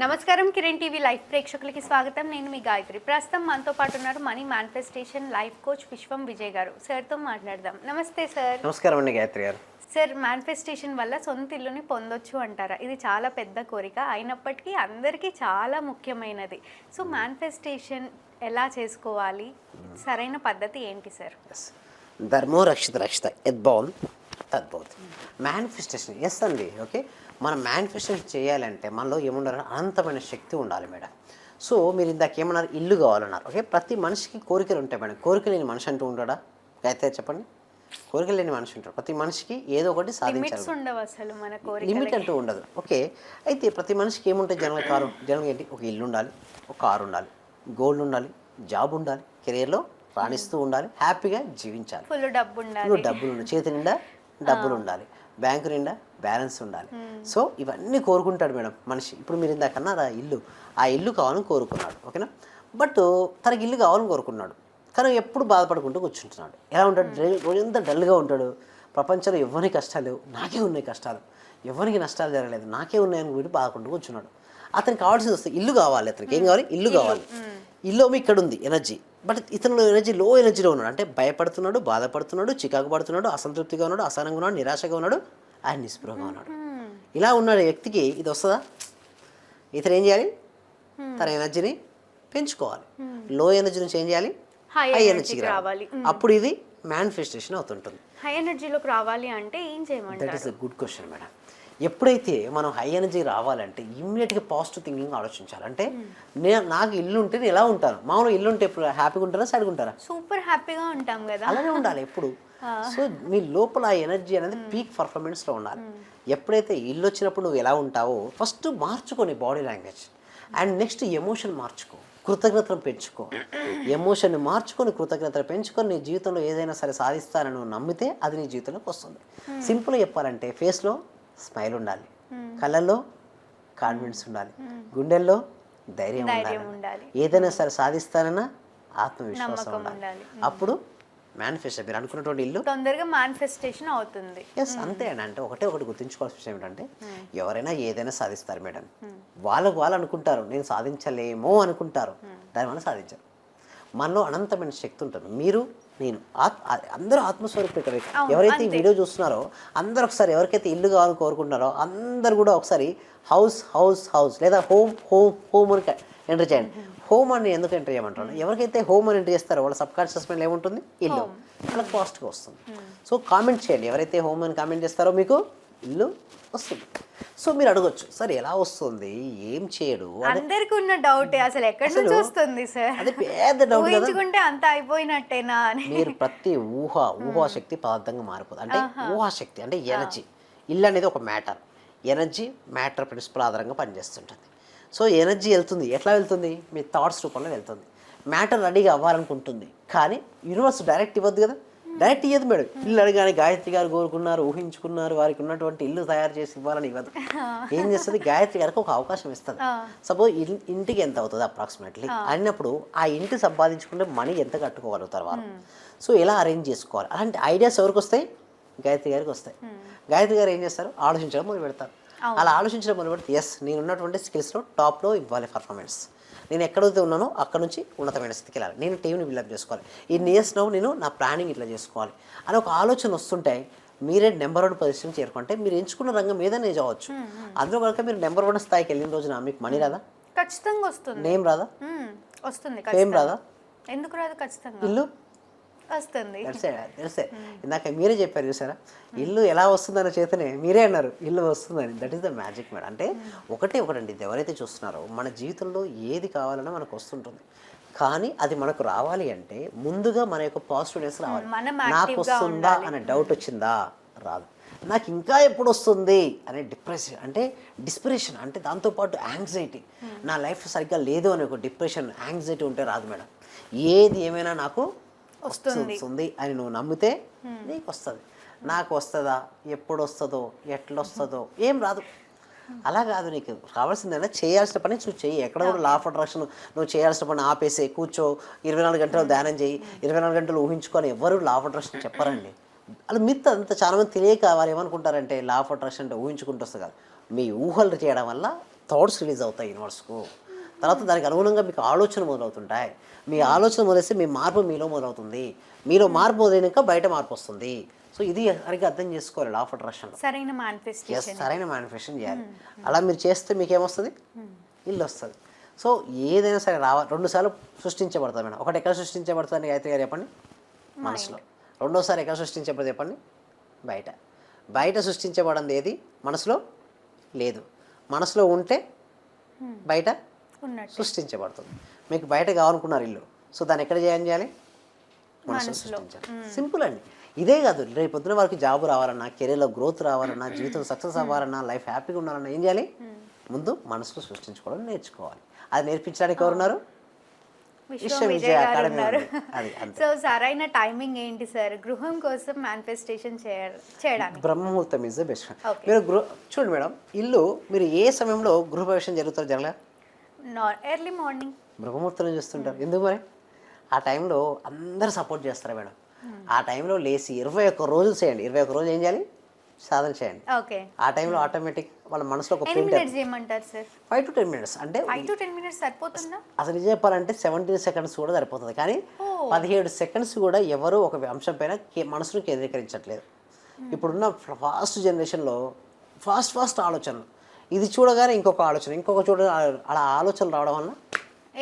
నమస్కారం Kiran TV live ప్రేక్షకులకి స్వాగతం. నేను మీ గాయత్రి. ప్రస్తుతం మనతో పాటు ఉన్నారు మనీ మేనిఫెస్టేషన్ లైఫ్ కోచ్ విశ్వం విజయ్ గారు. సార్తో మాట్లాడదాం. నమస్తే సార్. నమస్కారం అండి గాయత్రి గారు. సార్, మేనిఫెస్టేషన్ వల్ల సొంత ఇల్లుని పొందొచ్చు అంటారా? ఇది చాలా పెద్ద కోరిక అయినప్పటికీ అందరికీ చాలా ముఖ్యమైనది. సో మేనిఫెస్టేషన్ ఎలా చేసుకోవాలి, సరైన పద్ధతి ఏంటి సార్? ధర్మో రక్షిత రక్షిత యద్భవన్ తద్భవతి. మేనిఫెస్టేషన్ ఎస్ అండి. ఓకే, మనం మేనిఫెస్టేషన్ చేయాలంటే మనలో ఏముండాలి? అనంతమైన శక్తి ఉండాలి మేడం. సో మీరు ఇందాక ఏమన్నారు? ఇల్లు కావాలన్నారు. ఓకే, ప్రతి మనిషికి కోరికలు ఉంటాయి మేడం. కోరిక లేని మనిషి అంటూ ఉంటాడా? అయితే చెప్పండి, కోరికలు లేని మనిషి ఉంటాడు. ప్రతి మనిషికి ఏదో ఒకటి సాధించాలి. లిమిట్ అంటూ ఉండదు. ఓకే, అయితే ప్రతి మనిషికి ఏముంటాయి? జనరల్ ఏంటి? ఒక ఇల్లు ఉండాలి, ఒక కారు ఉండాలి, గోల్డ్ ఉండాలి, జాబ్ ఉండాలి, కెరీర్లో రాణిస్తూ ఉండాలి, హ్యాపీగా జీవించాలి, డబ్బులు ఉండాలి, చేతి నిండా డబ్బులు ఉండాలి, బ్యాంకు నిండా బ్యాలెన్స్ ఉండాలి. సో ఇవన్నీ కోరుకుంటాడు మేడం మనిషి. ఇప్పుడు మీరు ఇందాక అన్నారు ఆ ఇల్లు కావాలని కోరుకున్నాడు. ఓకేనా, బట్ తనకి ఇల్లు కావాలని కోరుకున్నాడు, కానీ ఎప్పుడు బాధపడుకుంటూ కూర్చుంటున్నాడు. ఎలా ఉంటాడు? రోజంతా డల్గా ఉంటాడు. ప్రపంచంలో ఎవరికి కష్టాలు లేవు, నాకే ఉన్నాయి కష్టాలు, ఎవరికి నష్టాలు జరగలేదు, నాకే ఉన్నాయని వీడు బాధపడుకుంటూ కూర్చున్నాడు. అతనికి కావాల్సింది వస్తే ఇల్లు కావాలి. అతనికి ఏం కావాలి? ఇల్లు కావాలి. ఇల్లు ఇక్కడ ఉంది ఎనర్జీ, బట్ ఇతను ఎనర్జీ లో ఎనర్జీలో ఉన్నాడు. అంటే భయపడుతున్నాడు, బాధపడుతున్నాడు, చికాకు పడుతున్నాడు, అసంతృప్తిగా ఉన్నాడు, అసహనంగా ఉన్నాడు, నిరాశగా ఉన్నాడు, ఆయన నిస్పృహంగా ఉన్నాడు. ఇలా ఉన్న వ్యక్తికి ఇది వస్తుందా? ఇతను ఏం చేయాలి? తన ఎనర్జీని పెంచుకోవాలి. లో ఎనర్జీ నుంచి ఏం చేయాలి? హై ఎనర్జీకి రావాలి. అప్పుడు ఇది మేనిఫెస్టేషన్ అవుతుంటుంది. హై ఎనర్జీలోకి రావాలి అంటే ఏం చేయమంటారు? That is a good question madam. ఎప్పుడైతే మనం హై ఎనర్జీ రావాలంటే ఇమ్మీడియట్గా పాజిటివ్ థింకింగ్ ఆలోచించాలి. అంటే నాకు ఇల్లు ఉంటే నేను ఎలా ఉంటాను? మామూలు ఇల్లు ఉంటే ఎప్పుడు హ్యాపీగా ఉంటారా, సాడ్గా ఉంటారా? సూపర్ హ్యాపీగా ఉంటాం కదా, అలానే ఉండాలి ఎప్పుడు. సో మీ లోపల ఆ ఎనర్జీ అనేది పీక్ పర్ఫార్మెన్స్లో ఉండాలి. ఎప్పుడైతే ఇల్లు వచ్చినప్పుడు నువ్వు ఎలా ఉంటావో ఫస్ట్ మార్చుకొని body language, and next emotion మార్చుకో, కృతజ్ఞతను పెంచుకో. ఎమోషన్ని మార్చుకొని కృతజ్ఞతను పెంచుకొని నీ జీవితంలో ఏదైనా సరే సాధిస్తానని నువ్వు నమ్మితే అది నీ జీవితంలోకి వస్తుంది. సింపుల్గా చెప్పాలంటే ఫేస్లో స్మైల్ ఉండాలి, కళ్ళల్లో కాన్ఫిడెన్స్ ఉండాలి, గుండెల్లో ధైర్యం ఉండాలి, ఏదైనా సరే సాధిస్తానన్న ఆత్మవిశ్వాసం ఉండాలి. అప్పుడు మేనిఫెస్టేషన్, మీరు అనుకున్నటువంటి ఇల్లు తొందరగా మేనిఫెస్టేషన్ అవుతుంది. ఎస్, అంతే అండి. అంటే ఒకటి గుర్తుంచుకోవాల్సిన విషయం ఏంటంటే ఎవరైనా ఏదైనా సాధిస్తారు మేడం. వాళ్ళు అనుకుంటారు నేను సాధించలేమో అనుకుంటారు, దానివల్ల సాధించరు. మనలో అనంతమైన శక్తి ఉంటుంది. మీరు నేను అందరూ ఆత్మస్వరూపే. ఎవరైతే ఈ వీడియో చూస్తున్నారో అందరూ ఒకసారి ఎవరికైతే ఇల్లు కావాలని కోరుకుంటున్నారో అందరు కూడా ఒకసారి హౌస్ హౌస్ హౌస్ లేదా హోమ్ హోమ్ హోమ్ అని ఎంటర్ చేయండి. హోమ్ అని ఎందుకు ఎంటర్ చేయమంటారు? ఎవరికైతే హోమ్ అని ఎంటర్ చేస్తారో వాళ్ళ సబ్ కాన్షియస్ మైండ్ ఏముంటుంది? ఇల్లు. వాళ్ళకి పాజిటివ్గా వస్తుంది. సో కామెంట్ చేయండి, ఎవరైతే హోమ్ అని కామెంట్ చేస్తారో మీకు ఇల్లు వస్తుంది. సో మీరు అడగొచ్చు, సార్ ఎలా వస్తుంది, ఏం చేయడు? అందరికి ఉన్న డౌట్ అసలు ఎక్కడి నుంచి వస్తుంది సార్? అది పెద్ద డౌట్ కదా, అంత అయిపోయినట్టేనా అని. మీరు ప్రతి ఊహాశక్తి పదార్థంగా మారిపోతుంది. అంటే ఊహాశక్తి అంటే ఎనర్జీ. ఇల్లు అనేది ఒక మ్యాటర్, ఎనర్జీ మ్యాటర్ ప్రిన్సిపల్ ఆధారంగా పనిచేస్తుంటుంది. సో ఎనర్జీ వెళ్తుంది, ఎట్లా వెళ్తుంది? మీ థాట్స్ రూపంలో వెళ్తుంది. మ్యాటర్ రెడీగా అవ్వాలనుకుంటుంది, కానీ యూనివర్స్ డైరెక్ట్ ఇవ్వద్దు కదా, డైరెక్ట్ ఇవ్వదు మేడం. ఇల్లు అడగానే గాయత్రి గారు కోరుకున్నారు, ఊహించుకున్నారు, వారికి ఉన్నటువంటి ఇల్లు తయారు చేసి ఇవ్వాలని ఇవ్వదు. ఏం చేస్తుంది? గాయత్రి గారికి ఒక అవకాశం ఇస్తుంది. సపోజ్ ఇంటికి ఎంత అవుతుంది అప్రాక్సిమేట్లీ అన్నప్పుడు ఆ ఇంటి సంపాదించుకుంటే మనీ ఎంత కట్టుకోగలుగుతారు వారు. సో ఎలా అరేంజ్ చేసుకోవాలి అలాంటి ఐడియాస్ ఎవరికి వస్తాయి? గాయత్రి గారికి వస్తాయి. గాయత్రి గారు ఏం చేస్తారు? ఆలోచించడం మొదలు పెడతారు. అలా ఆలోచించడం మొదలు పెడితే ఎస్ నేను ఉన్నటువంటి స్కిల్స్లో టాప్లో ఇవ్వాలి పర్ఫార్మెన్స్. నేను ఎక్కడైతే ఉన్నానో అక్కడ నుంచి ఉన్నతమైన స్థితికి వెళ్ళాలి. నేను టీంని బిల్డప్ చేసుకోవాలి. ఈ ఇయర్స్లో నేను నా ప్లానింగ్ ఇట్లా చేసుకోవాలి అని ఒక ఆలోచన వస్తుంటే మీరే నెంబర్ 1 పొజిషన్ చేరుకుంటే మీరు ఎంచుకున్న రంగం ఏదైనా చేయవచ్చు. అందులో కనుక మీరు నెంబర్ 1 స్థాయికి వెళ్ళిన రోజున మీకు మనీ రాదా? ఖచ్చితంగా వస్తుంది. నేమ్ రాదా? వస్తుంది. ఫేమ్ రాదా? ఎందుకు రాదు? ఖచ్చితంగా ఇల్లు వస్తుంది. తెలిసే ఇందాక మీరే చెప్పారు చూసారా, ఇల్లు ఎలా వస్తుందన్న చేతనే మీరే అన్నారు ఇల్లు వస్తుందని. That is the magic madam. అంటే ఒకటండి, ఇది ఎవరైతే చూస్తున్నారో మన జీవితంలో ఏది కావాలన్నా మనకు వస్తుంటుంది, కానీ అది మనకు రావాలి అంటే ముందుగా మన యొక్క పాజిటివ్నెస్ రావాలి. నాకు వస్తుందా అనే డౌట్ వచ్చిందా? రాదు. నాకు ఇంకా ఎప్పుడు వస్తుంది అనే డిస్పిరేషన్ అంటే దాంతోపాటు యాంగ్జైటీ, నా లైఫ్ సరిగ్గా లేదు అనే ఒక డిప్రెషన్, యాంగ్జైటీ ఉంటే రాదు మేడం. ఏది ఏమైనా నాకు వస్తుంది అని నువ్వు నమ్మితే నీకు వస్తుంది. నాకు వస్తుందా, ఎప్పుడు వస్తుందో, ఎట్లా వస్తుందో ఏం రాదు. అలా కాదు, నీకు కావాల్సిందైనా చేయాల్సిన పని నువ్వు చెయ్యి. ఎక్కడ కూడా లా ఆఫ్ అట్రాక్షన్ నువ్వు చేయాల్సిన పని ఆపేసి కూర్చో, 24 గంటలు ధ్యానం చేయి, 24 గంటలు ఊహించుకొని ఎవరు లా ఆఫ్ అట్రాక్షన్ చెప్పారండి. అలా మిత్ అంతా చాలామంది తెలియక వాళ్ళు ఏమనుకుంటారంటే లా ఆఫ్ అట్రాక్షన్ అంటే ఊహించుకుంటూ వస్తుంది కాదు, మీ ఊహలు చేయడం వల్ల థాట్స్ రిలీజ్ అవుతాయి యూనివర్స్కు. తర్వాత దానికి అనుగుణంగా మీకు ఆలోచన మొదలవుతుంటాయి. మీ ఆలోచన మొదలైతే మీ మార్పు మీలో మొదలవుతుంది. మీలో మార్పు మొదలైనాక బయట మార్పు వస్తుంది. సో ఇది సరిగ్గా అర్థం చేసుకోవాలి లా ఆఫ్ అట్రాక్షన్. సరైన మేనిఫెస్టేషన్. సరైన మేనిఫెస్టేషన్ చేయాలి. అలా మీరు చేస్తే మీకు ఏమొస్తుంది? ఇల్లు వస్తుంది. సో ఏదైనా సరే రెండు సార్లు సృష్టించబడుతుంది మేడం. ఒకటి ఎక్కడ సృష్టించబడుతుంది గాయత్రి గారు చెప్పండి? మనసులో. రెండోసారి ఎక్కడ సృష్టించబడుతుంది చెప్పండి? బయట. బయట సృష్టించబడింది ఏది మనసులో లేదు. మనసులో ఉంటే బయట సృష్టించబడుతుంది. మీకు బయట కావాలనుకున్నారు ఇల్లు, సో దాన్ని ఎక్కడ చేయాలి? మనసులో సృష్టించాలి. సింపుల్ అండి. ఇదే కాదు, రేపు పొద్దున వారికి జాబ్ రావాలన్నా, కెరీర్లో గ్రోత్ రావాలన్నా, జీవితం సక్సెస్ అవ్వాలన్నా, లైఫ్ హ్యాపీగా ఉండాలన్నా ఏం చేయాలి? ముందు మనసులో సృష్టించుకోవడం నేర్చుకోవాలి. అది నేర్పించడానికి ఎవరున్నారు? విశ్వవిజయ అకాడమీ. అది అంతే. సో సరైన టైమింగ్ ఏంటి సార్ గృహం కోసం మేనిఫెస్టేషన్ చేయడానికి? బ్రహ్మముహూర్తం ఈజ్ ద బెస్ట్. మీరు చూడండి మేడం, ఇల్లు మీరు ఏ సమయంలో గృహ ప్రవేశం జరగలే? ఎర్లీ మార్నింగ్ బ్రహ్మముహూర్తంలో చేస్తుంటారు. ఎందుకు మరి? ఆ టైంలో అందరు సపోర్ట్ చేస్తారు మేడం. ఆ టైంలో లేచి 21 రోజులు చేయండి. 21 రోజులు ఏం చేయాలి? సాధన చేయండి. ఓకే. ఆ టైంలో ఆటోమేటిక్ వాళ్ళ మనసులో ఒక చేయమంటారు సార్? 5 to 10 minutes. అంటే 5 to 10 minutes సరిపోతుందా? అసలు నిజం చెప్పాలంటే 17 seconds కూడా సరిపోతుంది. కానీ 17 seconds కూడా ఎవరు ఒక అంశం పైన మనసును కేంద్రీకరించట్లేదు. ఇప్పుడున్న ఫాస్ట్ జనరేషన్లో ఫాస్ట్ ఆలోచనలు, ఇది చూడగానే ఇంకొక ఆలోచన, ఇంకొక అలా ఆలోచనలు రావడం వల్ల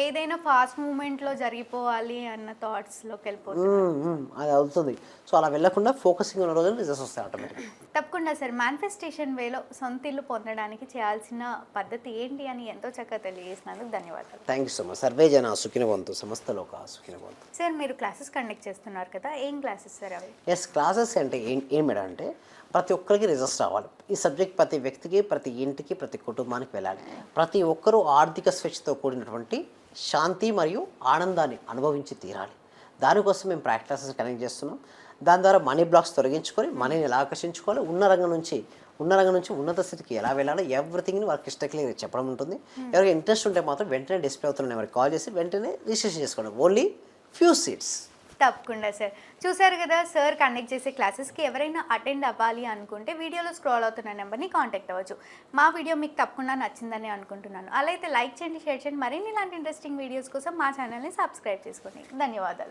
ఏదైనా ఫాస్ట్ మూమెంట్లో జరిగిపోవాలి అన్న థాట్స్లోకి వెళ్ళిపోతుంది. అది అవుతుంది. సో అలా వెళ్ళకుండా ఫోకసింగ్ ఉన్న రోజులు రిజల్ట్స్ వస్తాయి ఆటోమేటిక్. తప్పకుండా సార్. మేనిఫెస్టేషన్ వేలో సొంత ఇల్లు పొందడానికి చేయాల్సిన పద్ధతి ఏంటి అని ఎంతో చక్కగా తెలియజేసినందుకు ధన్యవాదాలు. Thank you so much. Survey జన సుఖినవంతు, సమస్త లోక సుఖినవంతు. సార్ మీరు క్లాసెస్ కండక్ట్ చేస్తున్నారు కదా, ఏం క్లాసెస్ సార్ అవి? ఎస్, క్లాసెస్ అంటే ఏం మేడం అంటే ప్రతి ఒక్కరికి రిజల్ట్స్ రావాలి. ఈ సబ్జెక్ట్ ప్రతి వ్యక్తికి, ప్రతి ఇంటికి, ప్రతి కుటుంబానికి వెళ్ళాలి. ప్రతి ఒక్కరూ ఆర్థిక స్వేచ్ఛతో కూడినటువంటి శాంతి మరియు ఆనందాన్ని అనుభవించి తీరాలి. దానికోసం మేము ప్రాక్టీసెస్ కనెక్ట్ చేస్తున్నాం. దాని ద్వారా మనీ బ్లాక్స్ తొలగించుకొని మనీని ఎలా ఆకర్షించుకోవాలి, ఉన్న రంగం నుంచి ఉన్నత స్థితికి ఎలా వెళ్ళాలో ఎవ్రీథింగ్ని వారికి క్లియర్ చెప్పడం ఉంటుంది. ఎవరికి ఇంట్రెస్ట్ ఉంటే మాత్రం వెంటనే డిస్ప్లే అవుతున్న ఎవరికి కాల్ చేసి వెంటనే రిజిస్ట్రేషన్ చేసుకోండి. Only few seats. తప్పకుండా సార్. చూసారు కదా, సార్ కండక్ట్ చేసే క్లాసెస్కి ఎవరైనా అటెండ్ అవ్వాలి అనుకుంటే వీడియోలో స్క్రోల్ అవుతున్న నెంబర్ని కాంటాక్ట్ అవ్వచ్చు. మా వీడియో మీకు తప్పకుండా నచ్చిందని అనుకుంటున్నాను. అలా అయితే లైక్ చేయండి, షేర్ చేయండి. మరిన్ని ఇలాంటి ఇంట్రెస్టింగ్ వీడియోస్ కోసం మా ఛానల్ని సబ్స్క్రైబ్ చేసుకోండి. ధన్యవాదాలు.